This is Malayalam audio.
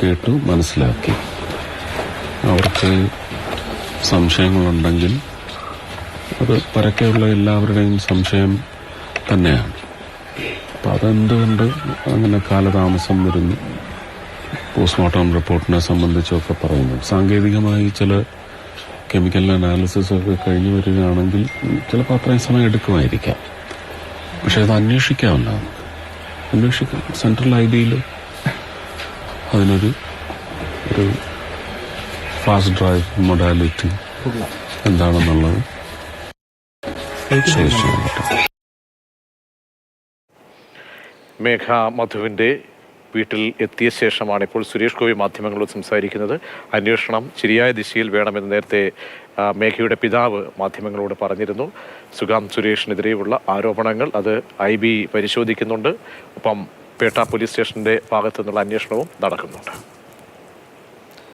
കേട്ടു, മനസ്സിലാക്കി. അവർക്ക് സംശയങ്ങളുണ്ടെങ്കിൽ അത് പരക്കെയുള്ള എല്ലാവരുടെയും സംശയം തന്നെയാണ്. അപ്പം അതെന്തുകൊണ്ട് അങ്ങനെ കാലതാമസം വരുന്നു, പോസ്റ്റ്മോർട്ടം റിപ്പോർട്ടിനെ സംബന്ധിച്ചൊക്കെ പറയുന്നു. സാങ്കേതികമായി ചില കെമിക്കൽ അനാലിസിസ് ഒക്കെ കഴിഞ്ഞു വരികയാണെങ്കിൽ ചിലപ്പോൾ അത്രയും സമയം എടുക്കുമായിരിക്കാം. പക്ഷെ അത് അന്വേഷിക്കാവുന്നതാണ്. അന്വേഷിക്കാം. സെൻട്രൽ ഐഡിയിൽ അതിനൊരു ഫാസ്റ്റ് ഡ്രൈവ് മൊഡാലിറ്റി എന്താണെന്നുള്ളത് ചോദിച്ചാൽ പറ്റും. മേഘ മധുവിൻ്റെ വീട്ടിൽ എത്തിയ ശേഷമാണ് ഇപ്പോൾ സുരേഷ് ഗോപി മാധ്യമങ്ങളോട് സംസാരിക്കുന്നത്. അന്വേഷണം ശരിയായ ദിശയിൽ വേണമെന്ന് നേരത്തെ മേഘയുടെ പിതാവ് മാധ്യമങ്ങളോട് പറഞ്ഞിരുന്നു. സുഗാം സുരേഷിനെതിരെയുള്ള ആരോപണങ്ങൾ അത് IB പരിശോധിക്കുന്നുണ്ട്. ഒപ്പം പേട്ട പോലീസ് സ്റ്റേഷൻ്റെ ഭാഗത്തു നിന്നുള്ള അന്വേഷണവും നടക്കുന്നുണ്ട്.